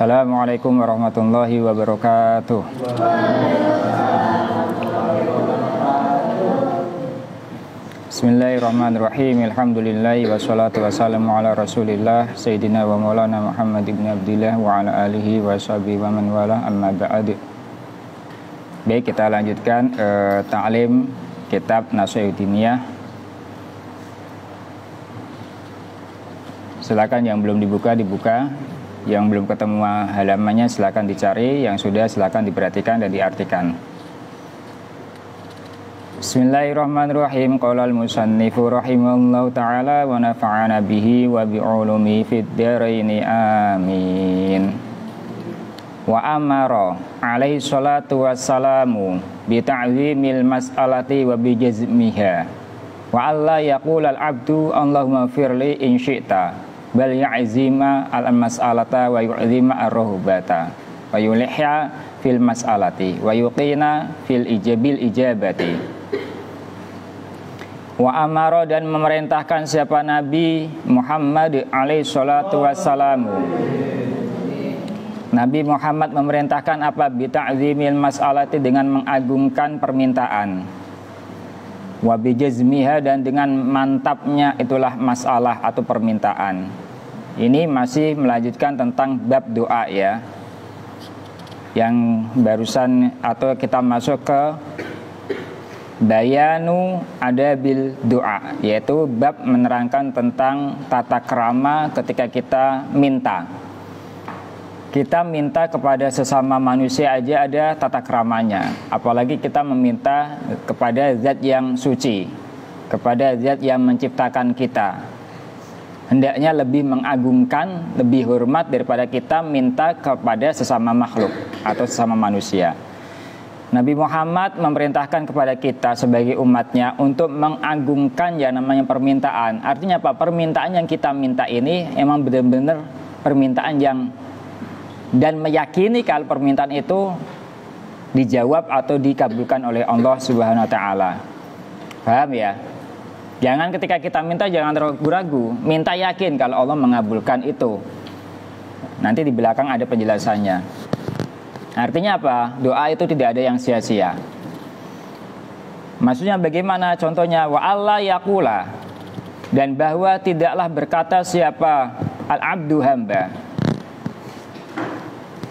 Assalamualaikum warahmatullahi wabarakatuh. Bismillahirrahmanirrahim. Alhamdulillahi wassalatu wassalamu ala rasulillah Sayyidina wa maulana Muhammad ibn Abdillah wa ala alihi wa sahbihi wa man wala amma ba'd. Baik, kita lanjutkan ta'lim kitab Nasihat Diniyah. Silakan yang belum dibuka. Yang belum ketemu halamannya silakan dicari, yang sudah silakan diperhatikan dan diartikan. Bismillahirrahmanirrahim. Qala al-musannifu rahimahullahu ta'ala wa nafa'ana bihi wa bi'ulumi fid dharaini amin. Wa amara alaihi salatu wassalamu bi ta'zimil mas'alati wa bi jazmiha wa alla yaqula al-'abdu Allahumma firli in syi'ta bal ya'zima al-mas'alata wa yu'zima ar-ruhbata wa yulihya fil mas'alati wa yuqina fil ijabati. Wa amara, dan memerintahkan siapa Nabi Muhammad alaihi salatu wassalamu. Nabi Muhammad memerintahkan apa? Bi ta'zimil mas'alati, dengan mengagungkan permintaan. Wa bi jazmiha, dan dengan mantapnya itulah masalah atau permintaan. Ini masih melanjutkan tentang bab doa ya, yang barusan, atau kita masuk ke bayanu adabil doa, yaitu bab menerangkan tentang tata krama ketika kita minta. Kita minta kepada sesama manusia aja ada tata kramanya, apalagi kita meminta kepada zat yang suci, kepada zat yang menciptakan kita. Hendaknya lebih mengagungkan, lebih hormat daripada kita minta kepada sesama makhluk atau sesama manusia. Nabi Muhammad memerintahkan kepada kita sebagai umatnya untuk mengagungkan yang namanya permintaan. Artinya apa? Permintaan yang kita minta ini emang benar-benar permintaan yang, dan meyakini kalau permintaan itu dijawab atau dikabulkan oleh Allah Subhanahu wa taala. Paham ya? Jangan ketika kita minta jangan ragu-ragu, minta yakin kalau Allah mengabulkan itu. Nanti di belakang ada penjelasannya. Artinya apa? Doa itu tidak ada yang sia-sia. Maksudnya bagaimana? Contohnya wa alla yaqula, dan bahwa tidaklah berkata siapa al-abdu, hamba.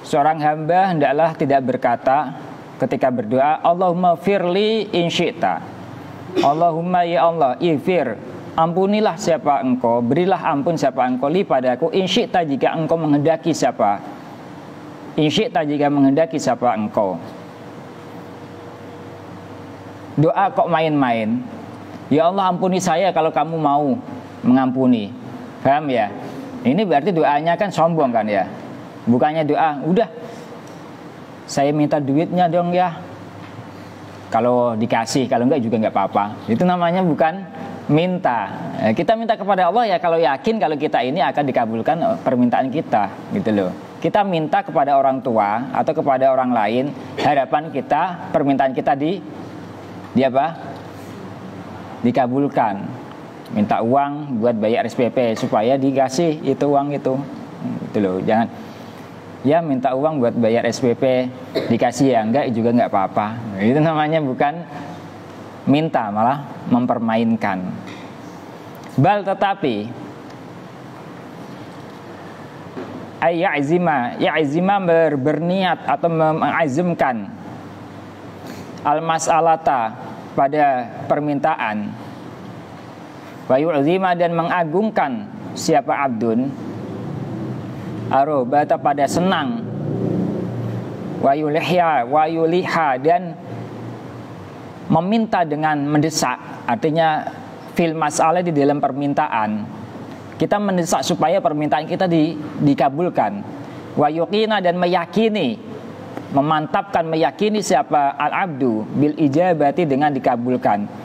Seorang hamba hendaklah tidak berkata ketika berdoa Allahumma firli in syi'ta. Allahumma ya Allah, ifir, ampunilah siapa engkau, berilah ampun siapa engkau li padaku, in syi'ta, jika engkau menghendaki siapa, in syi'ta, jika menghendaki siapa engkau. Doa kok main-main? Ya Allah, ampuni saya kalau kamu mau mengampuni. Paham ya? Ini berarti doanya kan sombong kan ya? Bukannya doa, udah saya minta duitnya dong ya, kalau dikasih, kalau enggak juga enggak apa-apa. Itu namanya bukan minta. Kita minta kepada Allah ya kalau yakin kalau kita ini akan dikabulkan permintaan kita, gitu loh. Kita minta kepada orang tua atau kepada orang lain, harapan kita, permintaan kita di apa? Dikabulkan. Minta uang buat bayar SPP supaya dikasih itu uang itu. Gitu loh. Jangan ya minta uang buat bayar SPP, dikasih ya enggak juga enggak apa-apa. Itu namanya bukan minta, malah mempermainkan. Bal, tetapi ya'zima berniat atau mengazimkan al-mas'alata pada permintaan, wa yu'zima, dan mengagungkan siapa abdun arobata, pada senang, wa yuliha, dan meminta dengan mendesak. Artinya fil masalah, di dalam permintaan kita mendesak supaya permintaan kita dikabulkan. Wa yuqina, dan meyakini, memantapkan, meyakini siapa al-abdu bil ijabati, dengan dikabulkan.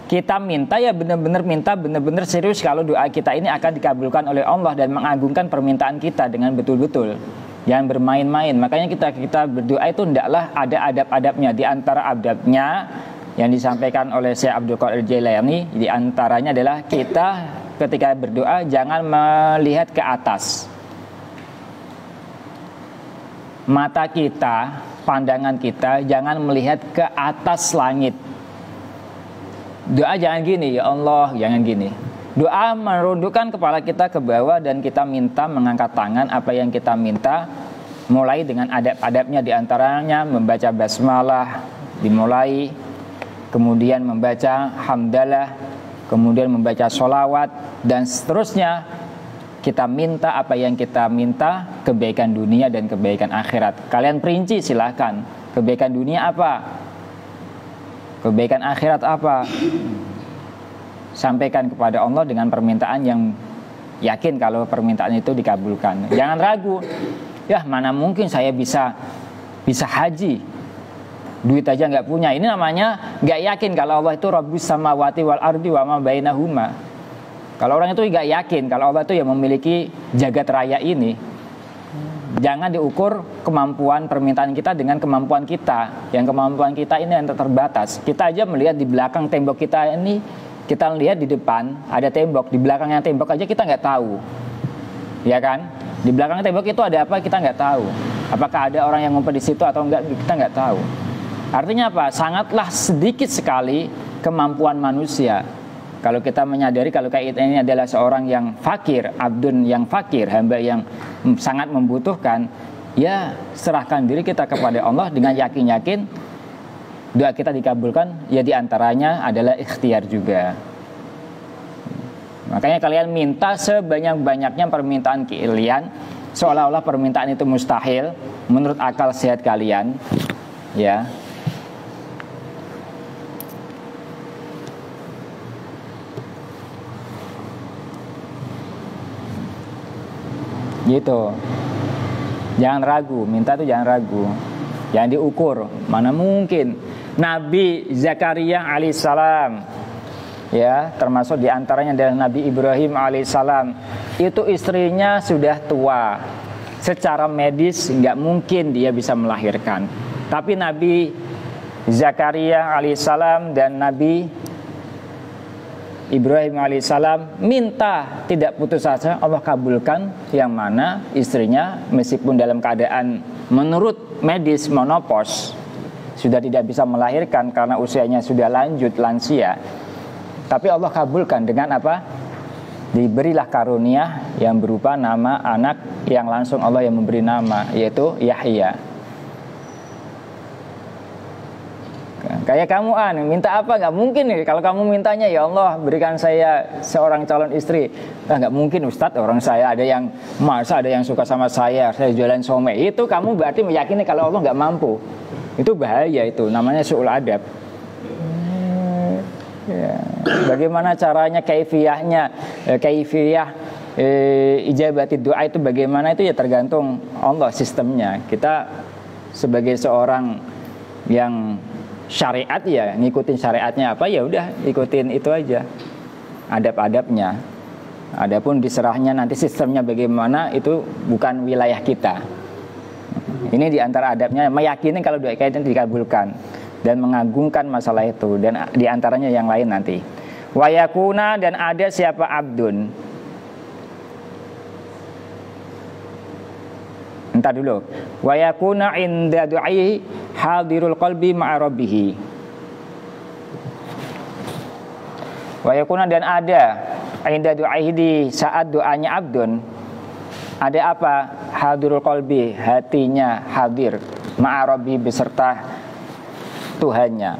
Kita minta ya benar-benar minta, benar-benar serius kalau doa kita ini akan dikabulkan oleh Allah, dan mengagungkan permintaan kita dengan betul-betul. Jangan bermain-main. Makanya kita berdoa itu hendaklah ada adab-adabnya. Di antara adabnya yang disampaikan oleh Syekh Abdul Qadir Jailani, di antaranya adalah kita ketika berdoa jangan melihat ke atas. mata kita, pandangan kita jangan melihat ke atas langit. Doa jangan gini, ya Allah, jangan gini. Doa merundukkan kepala kita ke bawah dan kita minta mengangkat tangan apa yang kita minta, mulai dengan adab-adabnya, diantaranya membaca basmalah dimulai, kemudian membaca hamdalah, kemudian membaca sholawat, dan seterusnya. Kita minta apa yang kita minta, kebaikan dunia dan kebaikan akhirat. Kalian perinci silahkan, kebaikan dunia apa, kebaikan akhirat apa. Sampaikan kepada Allah dengan permintaan yang yakin kalau permintaan itu dikabulkan. Jangan ragu, ya mana mungkin saya bisa haji, duit aja nggak punya. Ini namanya nggak yakin kalau Allah itu Rabbus samawati wal ardi wa ma bainahuma. Kalau orang itu nggak yakin kalau Allah itu yang memiliki jagat raya ini. Jangan diukur kemampuan permintaan kita dengan kemampuan kita. Yang kemampuan kita ini yang terbatas. Kita aja melihat di belakang tembok kita ini, kita lihat di depan ada tembok, di belakangnya tembok aja kita nggak tahu, ya kan? Di belakang tembok itu ada apa kita nggak tahu. Apakah ada orang yang ngumpet di situ atau enggak kita nggak tahu. Artinya apa? Sangatlah sedikit sekali kemampuan manusia. Kalau kita menyadari kalau kayak ini adalah seorang yang fakir, abdun yang fakir, hamba yang sangat membutuhkan, ya serahkan diri kita kepada Allah dengan yakin-yakin doa kita dikabulkan. Ya diantaranya adalah ikhtiar juga. Makanya kalian minta sebanyak-banyaknya permintaan kalian, seolah-olah permintaan itu mustahil menurut akal sehat kalian, ya. Gitu. Jangan ragu, minta itu jangan ragu. Jangan diukur, mana mungkin. Nabi Zakaria alaihissalam, ya, termasuk diantaranya adalah Nabi Ibrahim alaihissalam. Itu istrinya sudah tua, secara medis nggak mungkin dia bisa melahirkan. Tapi Nabi Zakaria alaihissalam dan Nabi Ibrahim alaihissalam minta tidak putus asa, Allah kabulkan. Yang mana istrinya meskipun dalam keadaan menurut medis menopause, sudah tidak bisa melahirkan karena usianya sudah lanjut lansia, tapi Allah kabulkan dengan apa? Diberilah karunia yang berupa nama anak yang langsung Allah yang memberi nama, yaitu Yahya. Kayak kamu minta apa? Nggak mungkin nih. Kalau kamu mintanya, ya Allah berikan saya seorang calon istri. Nggak mungkin Ustadz, orang saya ada yang masa ada yang suka sama saya jualan somai. Itu kamu berarti meyakini kalau Allah nggak mampu. Itu bahaya, itu namanya su'ul adab. Ya. Bagaimana caranya, kaifiyahnya, kaifiyah ijabati doa itu bagaimana, itu ya tergantung Allah sistemnya. Kita sebagai seorang yang syariat ya ngikutin syariatnya apa, ya udah ikutin itu aja adab-adabnya. Adapun diserahnya nanti sistemnya bagaimana itu bukan wilayah kita. Ini diantara adabnya, meyakini kalau doa kita dikabulkan dan mengagungkan masalah itu, dan diantaranya yang lain nanti. Wayakuna, dan ada siapa abdun. Entar dulu. Wayakuna inda du'ai hadirul qalbi ma'a rabbih. Wayakuna, dan ada inda du'ai, di saat doanya abdun, ada apa? Hadirul qalbi, hatinya hadir, ma'a rabbih, beserta Tuhannya.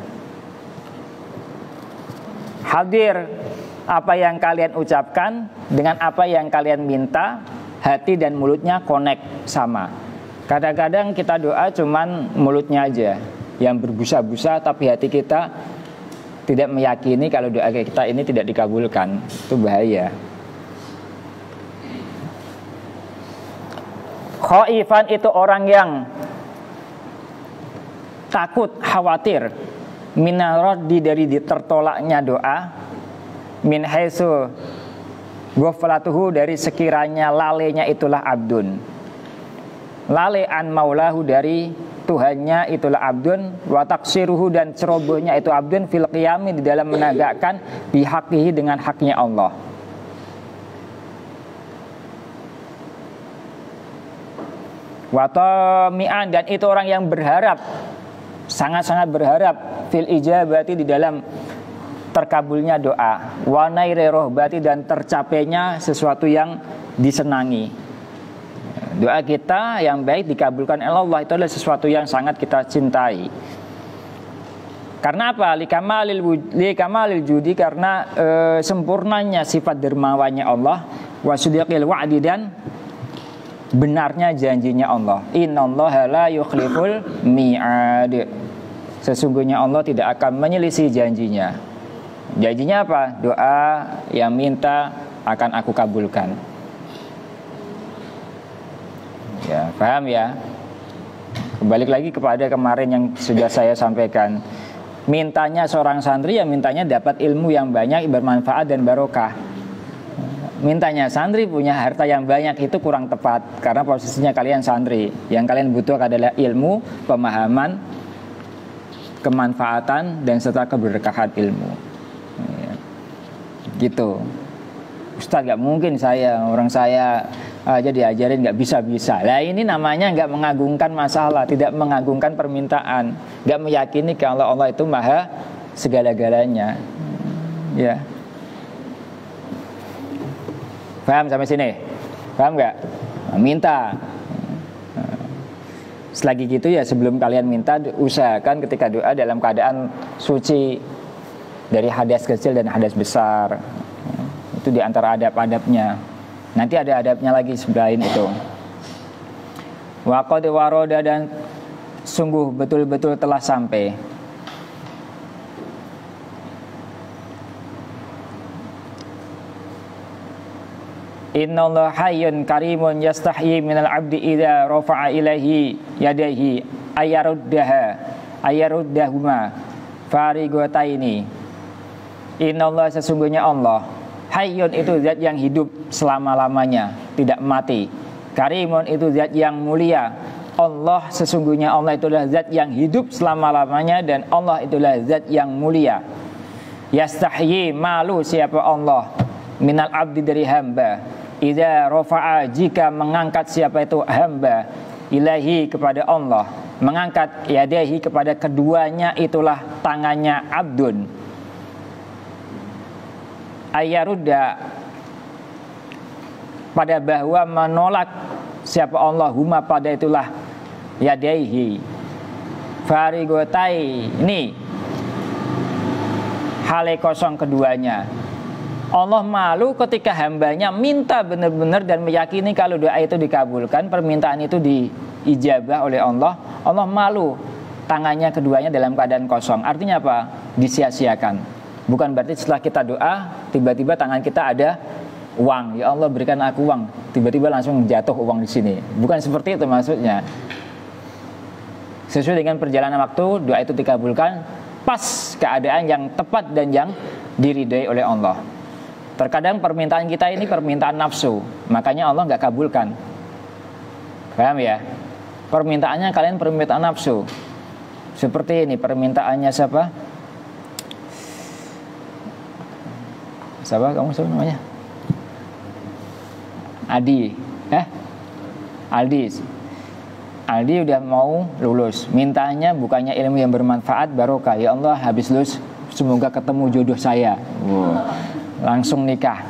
Hadir apa yang kalian ucapkan dengan apa yang kalian minta, hati dan mulutnya connect sama. Kadang-kadang kita doa cuman mulutnya aja yang berbusa-busa, tapi hati kita tidak meyakini kalau doa kita ini tidak dikabulkan. Itu bahaya. Khaifan, itu orang yang takut, khawatir, minaraddi, dari ditertolaknya doa, min haitsu ghaflatuhu, dari sekiranya lalenya itulah abdun, lale an maulahu, dari Tuhannya itulah abdun, wa taqsiruhu, dan cerobohnya itu abdun, fil qiyami, di dalam menegakkan bihaqihi, dengan haknya Allah. wa tami'an, dan itu orang yang berharap, sangat-sangat berharap, fil ijabati, di dalam terkabulnya doa, wa nairi rohbati, dan tercapainya sesuatu yang disenangi. Doa kita yang baik dikabulkan oleh Allah, itu adalah sesuatu yang sangat kita cintai. Karena apa? Likamalil judi, karena sempurnanya sifat dermawannya Allah, wasudiqil wa'di, dan benarnya janjinya Allah. Innallaha la yukhliful mi'ad. Sesungguhnya Allah tidak akan menyelisih janjinya. Janjinya apa? Doa yang minta akan aku kabulkan. Ya, paham ya? Kembali lagi kepada kemarin yang sudah saya sampaikan. Mintanya seorang santri, yang mintanya dapat ilmu yang banyak, bermanfaat dan barokah. Mintanya santri punya harta yang banyak, itu kurang tepat, karena posisinya kalian santri. Yang kalian butuh adalah ilmu, pemahaman, kemanfaatan, dan serta keberkahan ilmu. Ya. Gitu. Ustaz, gak mungkin orang saya aja diajarin gak bisa-bisa. Lah ini namanya gak mengagungkan masalah, tidak mengagungkan permintaan, gak meyakini kalau Allah itu maha segala-galanya. Ya. Paham sampai sini? Paham gak? Minta. Selagi gitu ya, sebelum kalian minta, usahakan ketika doa dalam keadaan suci dari hadas kecil dan hadas besar. Itu di antara adab-adabnya. Nanti ada adabnya lagi selain itu. Wa qad waroda, dan sungguh betul-betul telah sampai. Innallaha hayyun karimun yastahyi minal abdi idza rafa'a ilaihi yadayhi ayaruddahuma farigotaini. Innallaha, sesungguhnya Allah, hayyun, itu zat yang hidup selama-lamanya, tidak mati. Karimun, itu zat yang mulia. Allah, sesungguhnya Allah itulah zat yang hidup selama-lamanya, dan Allah itulah zat yang mulia. Yastahyi, malu siapa Allah, minal abdi, dari hamba. Idza rafa'a, jika mengangkat siapa itu hamba, ilahi, kepada Allah, mengangkat yadahi, kepada keduanya itulah tangannya abdun. Ayarudda, pada bahwa menolak siapa Allah, huma, pada itulah yadaihi, farigotai, ini hale kosong keduanya. Allah malu ketika hambanya minta benar-benar dan meyakini kalau doa itu dikabulkan, permintaan itu diijabah oleh Allah. Allah malu tangannya keduanya dalam keadaan kosong. Artinya apa? Disia-siakan. Bukan berarti setelah kita doa tiba-tiba tangan kita ada uang, ya Allah berikan aku uang, tiba-tiba langsung jatuh uang di sini. Bukan seperti itu maksudnya. Sesuai dengan perjalanan waktu, doa itu dikabulkan pas keadaan yang tepat dan yang diridai oleh Allah. Terkadang permintaan kita ini permintaan nafsu, makanya Allah nggak kabulkan. Paham ya? Permintaannya kalian permintaan nafsu. Seperti ini permintaannya siapa? Siapa kamu namanya? Aldi. Aldi udah mau lulus. Mintanya bukannya ilmu yang bermanfaat, barokah. Ya Allah, habis lulus semoga ketemu jodoh saya. Langsung nikah.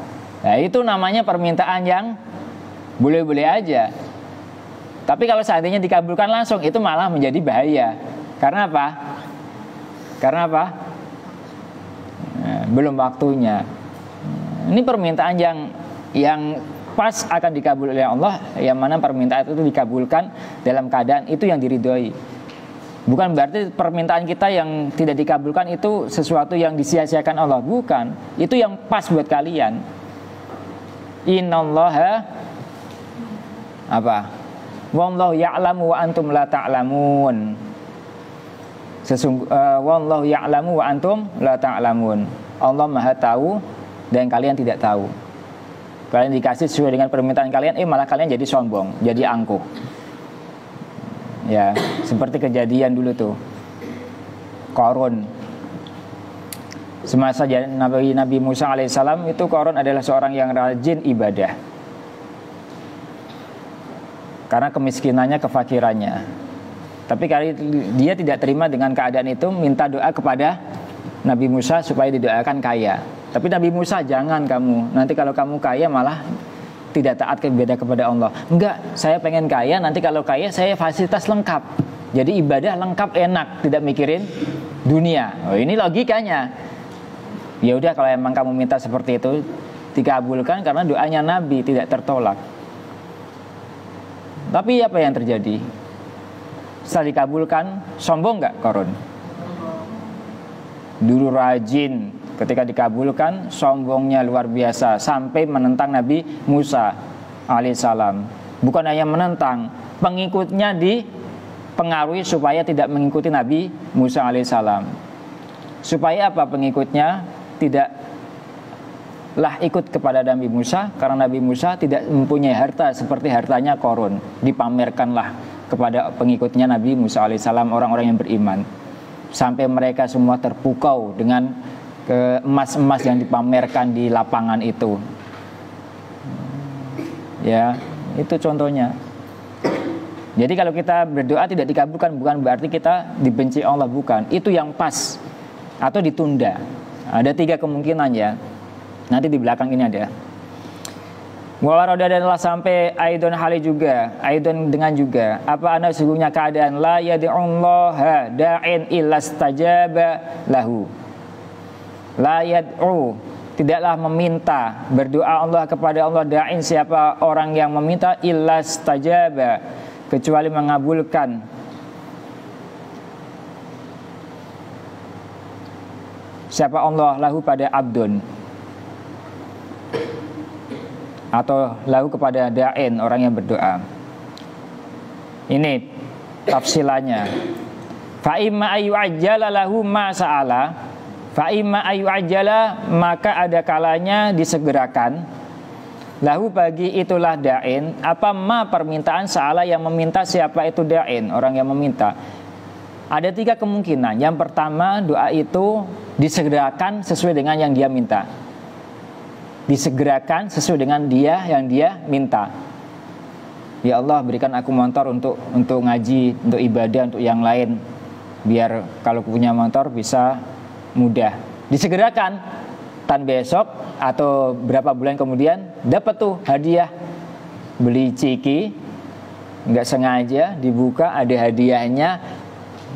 Nah, itu namanya permintaan yang boleh-boleh aja. Tapi kalau seandainya dikabulkan langsung, itu malah menjadi bahaya. Karena apa? Nah, belum waktunya. Ini permintaan yang pas akan dikabul oleh Allah, yang mana permintaan itu dikabulkan dalam keadaan itu yang diridhoi. Bukan berarti permintaan kita yang tidak dikabulkan itu sesuatu yang disia-siakan Allah. Bukan. Itu yang pas buat kalian. Innallaha apa? Wallahu ya'lamu wa antum la ta'lamun. Wallahu ya'lamu wa antum la ta'lamun. Allah Maha tahu dan kalian tidak tahu. Kalian dikasih sesuai dengan permintaan kalian, malah kalian jadi sombong, jadi angkuh. Ya, seperti kejadian dulu tuh Qarun. Semasa Nabi Musa alaihissalam itu, Qarun adalah seorang yang rajin ibadah. karena kemiskinannya, kefakirannya. Tapi kali dia tidak terima dengan keadaan itu, minta doa kepada Nabi Musa supaya didoakan kaya. Tapi Nabi Musa, jangan kamu, nanti kalau kamu kaya malah tidak taat kepada Allah. Enggak, saya pengen kaya, nanti kalau kaya saya fasilitas lengkap. Jadi ibadah lengkap, enak, tidak mikirin dunia. Oh, ini logikanya. Ya udah, kalau emang kamu minta seperti itu, dikabulkan karena doanya Nabi tidak tertolak. Tapi apa yang terjadi? Setelah dikabulkan, sombong nggak Qarun? Dulu rajin, ketika dikabulkan sombongnya luar biasa sampai menentang Nabi Musa alaihissalam. Bukan hanya menentang, pengikutnya dipengaruhi supaya tidak mengikuti Nabi Musa alaihissalam. Supaya apa pengikutnya tidaklah ikut kepada Nabi Musa, karena Nabi Musa tidak mempunyai harta seperti hartanya Qarun. Dipamerkanlah kepada pengikutnya Nabi Musa alaihissalam, orang-orang yang beriman, sampai mereka semua terpukau dengan emas-emas yang dipamerkan di lapangan itu. Ya, itu contohnya. Jadi kalau kita berdoa tidak dikabulkan bukan berarti kita dibenci Allah, bukan. Itu yang pas atau ditunda. Ada 3 kemungkinan ya. Nanti di belakang ini ada. Wawaroda adalah sampai aidon hali juga, aidon dengan juga. Apa anda sesungguhnya keadaan la yad'ullaha da'in illastajaba lahu. La yad'u, tidaklah meminta, berdoa Allah kepada Allah, da'in siapa orang yang meminta, illastajaba, kecuali mengabulkan. Siapa Allah lahu pada abdun, atau lahu kepada da'in, orang yang berdoa. Ini tafsilannya. Fa imma ayu ajjala lahu ma sa'ala, fa imma ayu ajjala, maka ada kalanya disegerakan lahu bagi itulah da'in, apa ma permintaan sa'ala yang meminta, siapa itu da'in, orang yang meminta. Ada 3 kemungkinan. Yang pertama, doa itu disegerakan sesuai dengan yang dia minta. Disegerakan sesuai dengan yang dia minta. Ya Allah, berikan aku motor untuk ngaji, untuk ibadah, untuk yang lain, biar kalau punya motor bisa mudah. Disegerakan, tan besok atau berapa bulan kemudian dapat tuh hadiah. Beli ciki, nggak sengaja dibuka ada hadiahnya,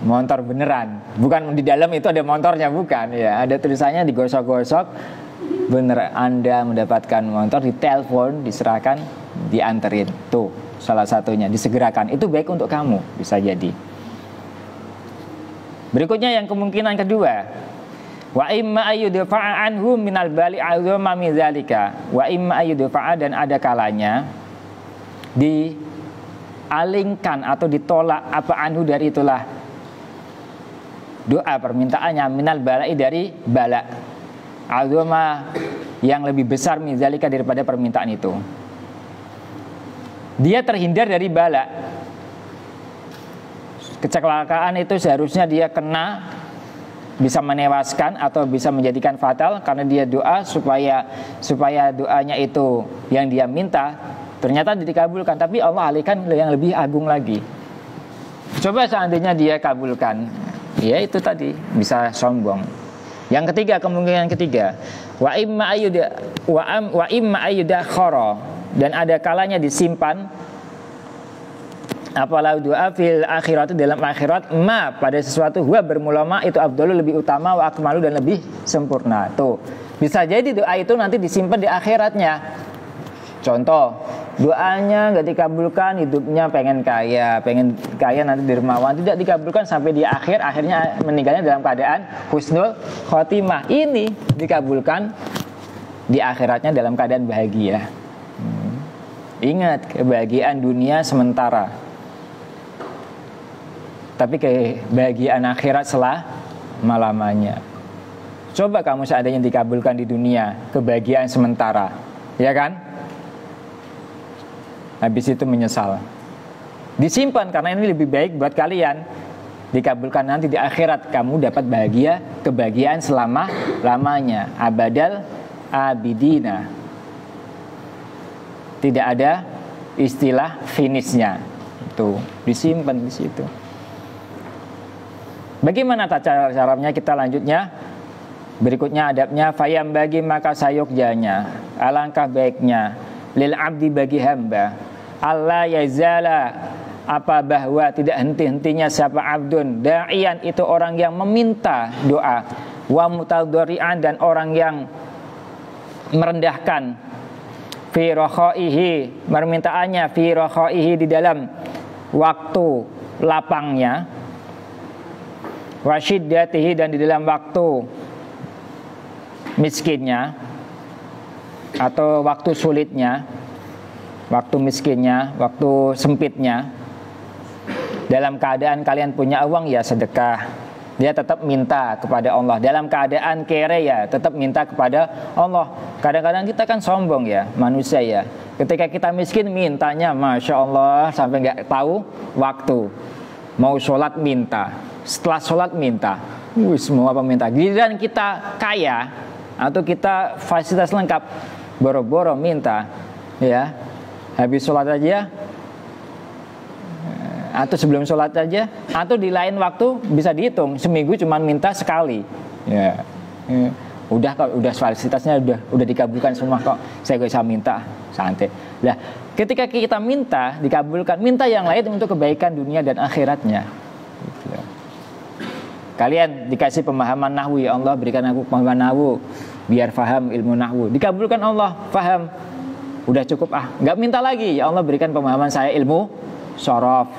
motor beneran. Bukan di dalam itu ada motornya, bukan ya. Ada tulisannya, digosok-gosok, bener Anda mendapatkan motor, ditelepon, diserahkan, dianterin. Tuh salah satunya, disegerakan. Itu baik untuk kamu, bisa jadi. Berikutnya yang kemungkinan kedua, wa imma ayyudfa'a anhu minal bali a'zama min dzalika. Wa imma ayyudfa'a, dan ada kalanya dialingkan atau ditolak apa anhu dari itulah doa permintaannya, minal bala'i dari bala, azama yang lebih besar mizalika daripada permintaan itu. Dia terhindar dari bala. Kecelakaan itu seharusnya dia kena, bisa menewaskan atau bisa menjadikan fatal, karena dia doa supaya doanya itu yang dia minta ternyata dikabulkan, tapi Allah alihkan yang lebih agung lagi. Coba seandainya dia kabulkan, ya itu tadi bisa sombong. Yang ketiga, kemungkinan ketiga, wa imma ayyuda khara, dan ada kalanya disimpan apalau doa fil akhirat, dalam akhirat, ma pada sesuatu huwa bermulama itu afdalu, lebih utama, wa akmalu, dan lebih sempurna. Tuh, bisa jadi doa itu nanti disimpan di akhiratnya. Contoh, doanya nggak dikabulkan, hidupnya pengen kaya nanti dermawan, tidak dikabulkan sampai di akhirnya meninggalnya dalam keadaan husnul khotimah. Ini dikabulkan di akhiratnya dalam keadaan bahagia. Ingat, kebahagiaan dunia sementara, tapi kebahagiaan akhirat selama-lamanya. Coba kamu seandainya dikabulkan di dunia, kebahagiaan sementara, ya kan? Habis itu menyesal. Disimpan karena ini lebih baik buat kalian. Dikabulkan nanti di akhirat, kamu dapat bahagia, kebahagiaan selama-lamanya, abadal abidina. Tidak ada istilah finishnya. waktu, disimpan di situ. Bagaimana tata caranya? Kita lanjutnya. Berikutnya adabnya, fayam bagi maka sayukjanya, alangkah baiknya, lil abdi bagi hamba, Allah yazala, apa bahwa tidak henti-hentinya siapa abdun, da'ian itu orang yang meminta doa, wa mutadhari'an dan orang yang merendahkan, fi rakhaihi, permintaannya fi rakhaihi di dalam waktu lapangnya, wa syiddatihi dan di dalam waktu miskinnya atau waktu sulitnya, waktu miskinnya, waktu sempitnya. Dalam keadaan kalian punya uang ya sedekah, dia tetap minta kepada Allah. Dalam keadaan kere ya tetap minta kepada Allah. Kadang-kadang kita kan sombong ya, manusia ya. Ketika kita miskin mintanya Masya Allah sampai nggak tahu waktu. Mau sholat minta, setelah sholat minta, semua apa minta. Giliran kita kaya atau kita fasilitas lengkap, boro-boro minta, ya, habis sholat aja, atau sebelum sholat aja, atau di lain waktu bisa dihitung seminggu cuma minta sekali, ya. Udah kok, udah fasilitasnya udah dikabulkan semua kok, saya gak usah minta, santai. Nah, ketika kita minta dikabulkan, minta yang lain untuk kebaikan dunia dan akhiratnya. Kalian dikasih pemahaman nahwu, ya Allah berikan aku pemahaman nahwu biar faham ilmu nahwu. Dikabulkan Allah, faham. Udah cukup nggak minta lagi. Ya Allah berikan pemahaman saya ilmu shorof.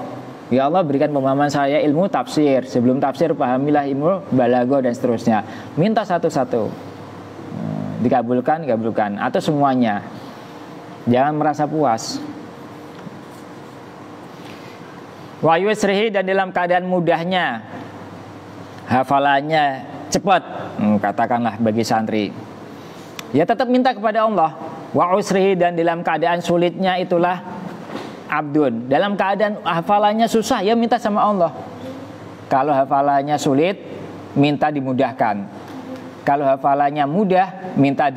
Ya Allah berikan pemahaman saya ilmu tafsir. Sebelum tafsir pahamilah ilmu balago dan seterusnya. Minta satu-satu. Dikabulkan, dikabulkan. Atau semuanya. Jangan merasa puas. Wa yusrihi dan dalam keadaan mudahnya, hafalannya cepat, katakanlah bagi santri, ya tetap minta kepada Allah. Wa usrihi dan dalam keadaan sulitnya itulah abdun. Dalam keadaan hafalannya susah, ya minta sama Allah. Kalau hafalannya sulit, minta dimudahkan. Kalau hafalannya mudah, minta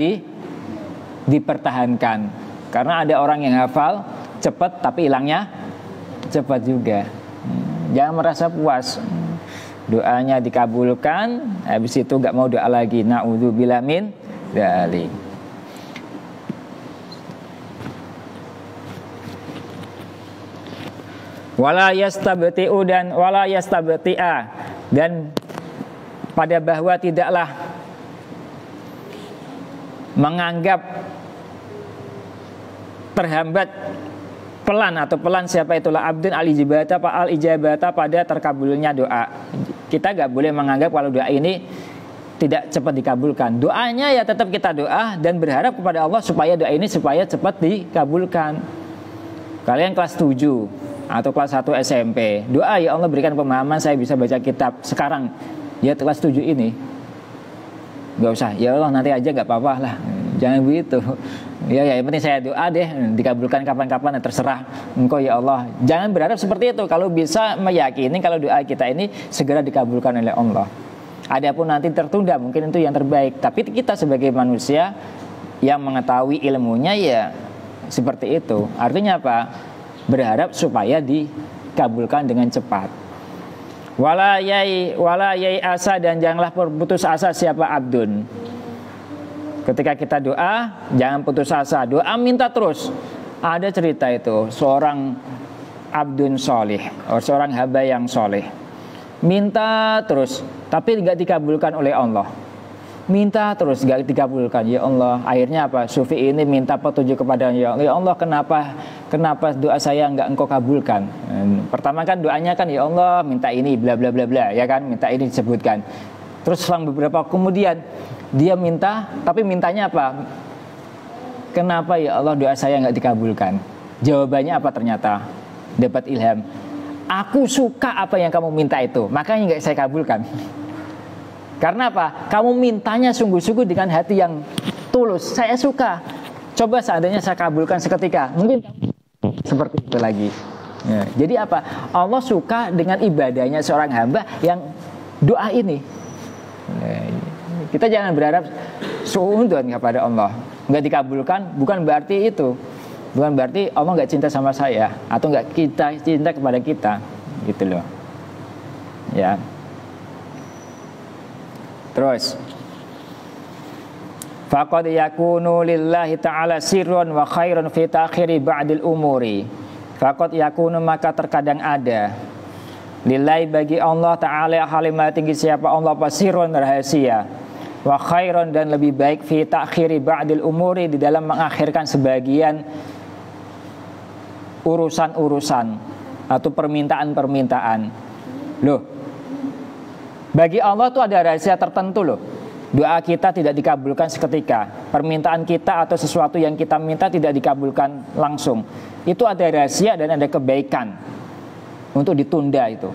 dipertahankan. Karena ada orang yang hafal cepat tapi hilangnya cepat juga. Jangan merasa puas. Doanya dikabulkan, habis itu gak mau doa lagi. Na'udzubillah min dzalik. Wala yastabti'u dan wala yastabti'a, dan pada bahwa tidaklah menganggap terhambat pelan atau pelan siapa itulah abdun al-ijabata pada terkabulnya doa. Kita gak boleh menganggap kalau doa ini tidak cepat dikabulkan. Doanya ya tetap kita doa dan berharap kepada Allah supaya doa ini supaya cepat dikabulkan. Kalian kelas 7 atau kelas 1 SMP, doa ya Allah berikan pemahaman saya bisa baca kitab sekarang. Ya kelas 7 ini gak usah, ya Allah nanti aja gak apa-apa lah. Jangan begitu. Ya yang penting saya doa deh, dikabulkan kapan-kapan, terserah Engkau ya Allah. Jangan berharap seperti itu. Kalau bisa meyakini kalau doa kita ini segera dikabulkan oleh Allah. Adapun nanti tertunda mungkin itu yang terbaik. Tapi kita sebagai manusia yang mengetahui ilmunya ya seperti itu. Artinya apa? Berharap supaya dikabulkan dengan cepat. Wala yai asa dan janganlah putus asa siapa abdun. Ketika kita doa, jangan putus asa. Doa minta terus. Ada cerita itu, seorang abdun soleh, seorang hamba yang soleh, minta terus, tapi tidak dikabulkan oleh Allah. Minta terus, tidak dikabulkan. Ya Allah, akhirnya apa? Sufi ini minta petunjuk kepada ya Allah, kenapa doa saya enggak Engkau kabulkan? Pertama kan doanya kan ya Allah, minta ini, bla bla bla bla, ya kan? Minta ini disebutkan. Terus selang beberapa kemudian dia minta, tapi mintanya apa? Kenapa ya Allah doa saya nggak dikabulkan? Jawabannya apa ternyata? Dapat ilham. Aku suka apa yang kamu minta itu, makanya nggak saya kabulkan. Karena apa? Kamu mintanya sungguh-sungguh dengan hati yang tulus. Saya suka. Coba seandainya saya kabulkan seketika, mungkin seperti itu lagi. Ya, jadi apa? Allah suka dengan ibadahnya seorang hamba yang doa ini. Kita jangan berharap suudzon kepada Allah nggak dikabulkan, bukan berarti itu bukan berarti Allah nggak cinta sama saya atau nggak kita cinta kepada kita, gitu loh. Ya. Terus, faqad yakunu lillahi ta'ala sirrun wa khairun fi ta'khiri ba'dil umuri. Faqad yakunu, maka terkadang ada, lillahi, bagi Allah Ta'ala hal yang maha tinggi siapa Allah, sirrun, rahasia, wa khairun, dan lebih baik, fi ta'khiri ba'dil umuri, di dalam mengakhirkan sebagian urusan-urusan atau permintaan-permintaan. Loh, bagi Allah tuh ada rahasia tertentu loh. Doa kita tidak dikabulkan seketika, permintaan kita atau sesuatu yang kita minta tidak dikabulkan langsung. Itu ada rahasia dan ada kebaikan untuk ditunda itu.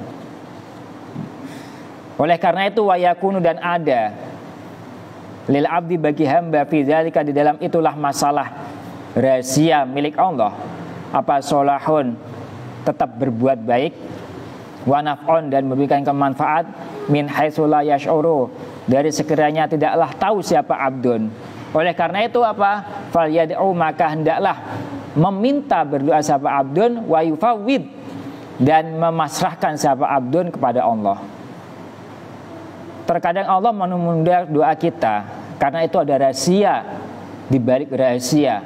Oleh karena itu, wayakunu, dan ada, lil abdi, bagi hamba, fi dzalika, di dalam itulah masalah rahasia milik Allah, apa, solahun, tetap berbuat baik, wa naf'un, dan memberikan kemanfaat, min haitsu la yash'uru, dari sekiranya tidaklah tahu siapa abdun. Oleh karena itu apa? Fal yad'u, maka hendaklah meminta, berdoa siapa abdun, wa yufawwid, dan memasrahkan siapa abdun kepada Allah. Terkadang Allah menunda doa kita karena itu ada rahasia, di balik rahasia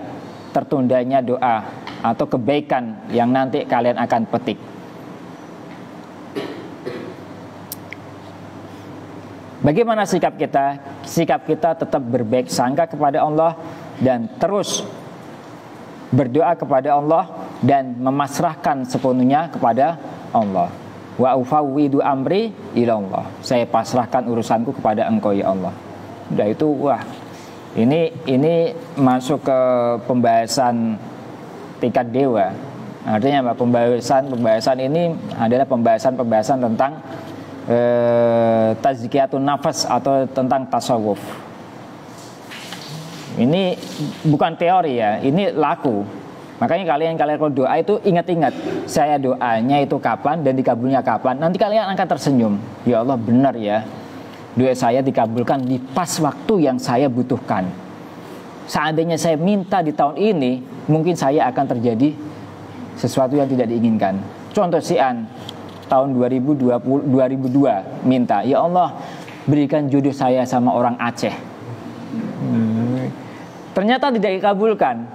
tertundanya doa atau kebaikan yang nanti kalian akan petik. Bagaimana sikap kita? Sikap kita tetap berbaik sangka kepada Allah dan terus berdoa kepada Allah dan memasrahkan sepenuhnya kepada Allah. Wa ufawwidu amri ilallah. Saya pasrahkan urusanku kepada Engkau ya Allah. Udah itu, wah. Ini masuk ke pembahasan tingkat dewa. Artinya apa? Pembahasan ini adalah pembahasan tentang tazkiyatun nafas atau tentang tasawuf. Ini bukan teori ya, ini laku. Makanya kalian kalau doa itu ingat-ingat, saya doanya itu kapan dan dikabulnya kapan. Nanti kalian akan tersenyum. Ya Allah, benar ya, doa saya dikabulkan di pas waktu yang saya butuhkan. Seandainya saya minta di tahun ini, mungkin saya akan terjadi sesuatu yang tidak diinginkan. Contoh Sian tahun 2002 minta, ya Allah, berikan jodoh saya sama orang Aceh. Ternyata tidak dikabulkan.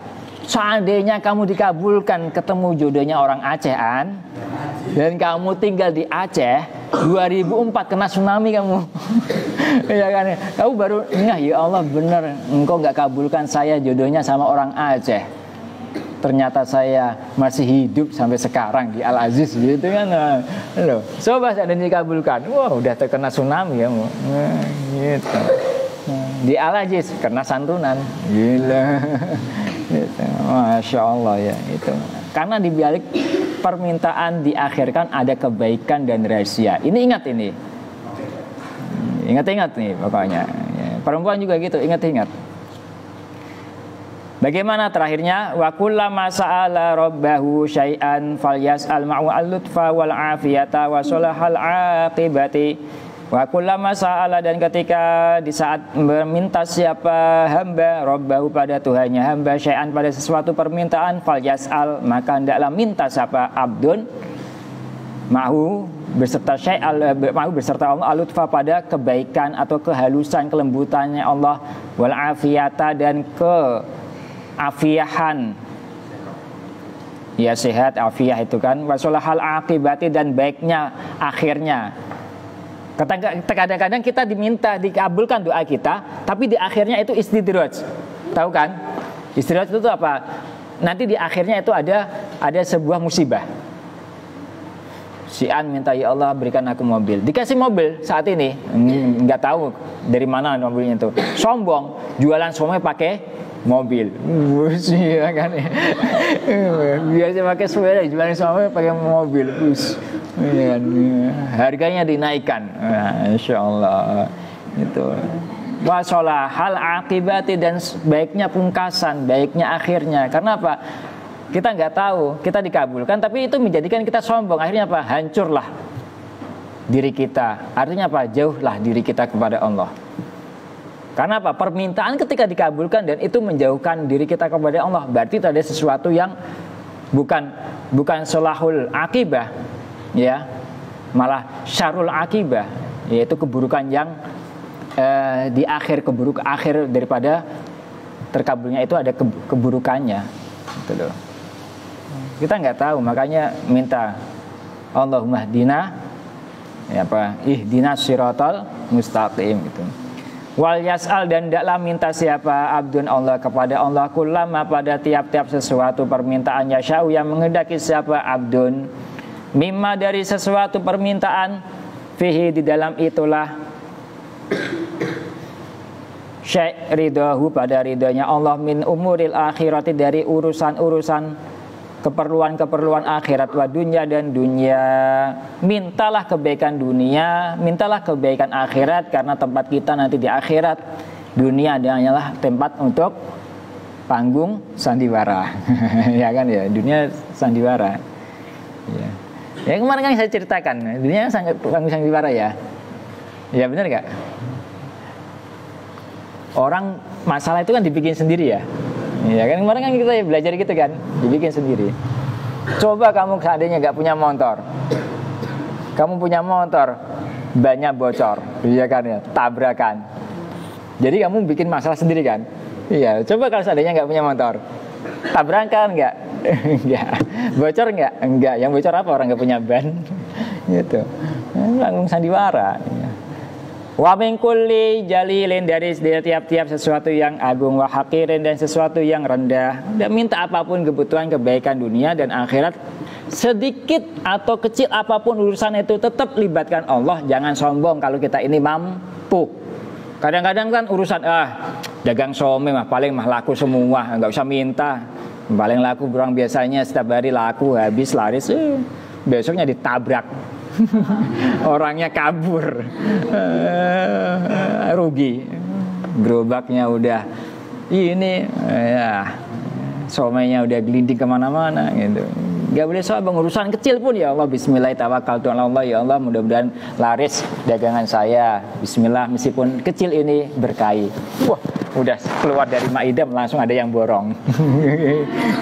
Seandainya kamu dikabulkan, ketemu jodohnya orang Aceh, dan kamu tinggal di Aceh, 2004 kena tsunami kamu. Ya kan? Kamu baru ingat, ya Allah, benar, Engkau nggak kabulkan saya jodohnya sama orang Aceh. Ternyata saya masih hidup sampai sekarang di Al Aziz, gitu kan? Loh, coba seandainya dikabulkan, wah, udah terkena tsunami ya, gitu. Di Al Aziz kena santunan, gila. Gitu. Masya Allah ya, itu. Karena di balik permintaan diakhirkan ada kebaikan dan rahasia. Ini ingat ini. Ingat-ingat nih pokoknya. Ya, perempuan juga gitu, ingat-ingat. Bagaimana terakhirnya? Wa kullama sa'ala rabbahu syai'an falyas'al ma'u al-lutfa wal afiyata wa salahal aqibati. Wa kullama sa'ala, dan ketika di saat meminta siapa hamba rabbahu, pada Tuhannya hamba, syai'an, pada sesuatu permintaan, falyas'al, maka hendaklah minta siapa abdun ma'hu, beserta syai'al, ma'hu, beserta Allah, al-lutfa, pada kebaikan atau kehalusan, kelembutannya Allah, wal afiyata, dan keafiahan, ya, sehat, afiah itu kan, wasolahal akibati, dan baiknya akhirnya. Kadang-kadang kita diminta dikabulkan doa kita, tapi di akhirnya itu istidraj. Tahu kan? Istidraj itu apa? Nanti di akhirnya itu ada sebuah musibah. Si An minta, ya Allah, berikan aku mobil. Dikasih mobil saat ini, nggak tahu dari mana mobilnya itu. Sombong, jualan somai pakai mobil. Iya kan? Biasa pakai sepeda, jualan somai pakai mobil. Harganya dinaikkan. Insya Allah itu. Wasolah hal akibati, dan baiknya pungkasan, baiknya akhirnya. Karena apa? Kita nggak tahu, kita dikabulkan, tapi itu menjadikan kita sombong. Akhirnya apa? Hancurlah diri kita. Artinya apa? Jauhlah diri kita kepada Allah. Karena apa? Permintaan ketika dikabulkan dan itu menjauhkan diri kita kepada Allah, berarti itu ada sesuatu yang bukan solahul akibah, ya, malah syarul akibah, yaitu keburukan yang di akhir daripada terkabulnya itu ada keburukannya, gitu loh. Kita nggak tahu, makanya minta Allahumma hdina, ya apa, ihdinas siratal mustaqim gitu. Wal yas'al, dan tidaklah minta siapa abdun Allah kepada Allah kullama pada tiap-tiap sesuatu permintaan yasha'u yang menghendaki siapa abdun mimma dari sesuatu permintaan fihi di dalam itulah syai' ridahu pada ridhonya Allah min umuril akhirati dari urusan-urusan keperluan-keperluan akhirat wa dunya dan dunia. Mintalah kebaikan dunia, mintalah kebaikan akhirat, karena tempat kita nanti di akhirat. Dunia hanyalah tempat untuk panggung sandiwara. Ya kan ya, dunia sandiwara. Ya. Ya kemarin kan saya ceritakan, dunia sangat panggung sandiwara ya. Ya benar enggak? Orang masalah itu kan dibikin sendiri ya. Ya kan kemarin kan kita belajar gitu kan, dibikin sendiri. Coba kamu seandainya nggak punya motor, kamu punya motor, bannya bocor, iya kan ya, tabrakan. Jadi kamu bikin masalah sendiri kan? Iya. Coba kalau seandainya nggak punya motor, tabrakan nggak? Nggak. Bocor nggak? Nggak. Yang bocor apa? Orang nggak punya ban. Gitu. Langsung sandiwara. Wa min kulli jalilin, dari tiap-tiap sesuatu yang agung, wa haqirin, dan sesuatu yang rendah. Dan minta apapun kebutuhan kebaikan dunia dan akhirat, sedikit atau kecil apapun urusan itu tetap libatkan Allah. Jangan sombong kalau kita ini mampu. Kadang-kadang kan urusan dagang some mah paling laku semua, nggak usah minta. Paling laku berang biasanya setiap hari laku, habis laris, besoknya ditabrak. Orangnya kabur, rugi, gerobaknya udah ini, ya, somenya udah gelinding kemana-mana gitu. Gak boleh sombong, urusan kecil pun ya Allah bismillah tawakkaltu ala Allah, ya Allah mudah-mudahan laris dagangan saya, bismillah, meskipun kecil ini berkahi. Wah, udah keluar dari maidah langsung ada yang borong.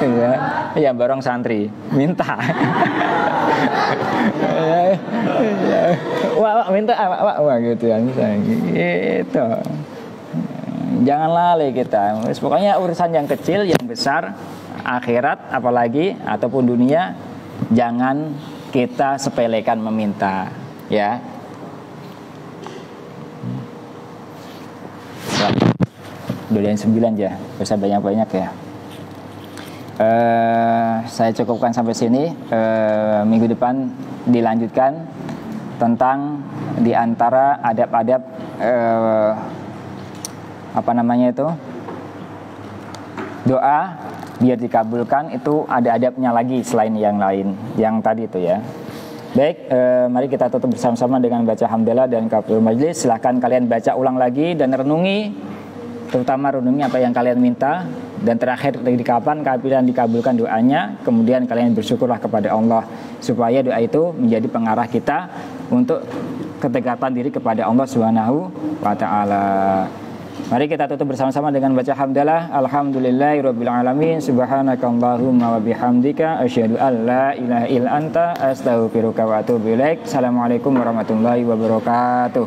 Ya, yang borong santri minta. Wah, minta wah gitu ya, misalnya gitu. Jangan lalai kita. Pokoknya urusan yang kecil, yang besar, akhirat apalagi ataupun dunia, jangan kita sepelekan meminta, ya. Udah 9 ya, bisa banyak-banyak ya. Saya cukupkan sampai sini. Minggu depan dilanjutkan tentang diantara adab-adab apa namanya itu, doa biar dikabulkan, itu ada adabnya lagi selain yang lain yang tadi itu ya. Baik, mari kita tutup bersama-sama dengan baca hamdalah dan kafaratul majlis. Silahkan kalian baca ulang lagi dan renungi, terutama renungi apa yang kalian minta. Dan terakhir, di kapan kalian dikabulkan doanya, kemudian kalian bersyukurlah kepada Allah supaya doa itu menjadi pengarah kita untuk kedekatan diri kepada Allah Subhanahu wa taala. Mari kita tutup bersama-sama dengan baca hamdalah. Alhamdulillahirabbil alamin, subhanakallahumma wa bihamdika asyhadu an la ilaha illa anta astaghfiruka wa atubu ilaik. Assalamualaikum warahmatullahi wabarakatuh.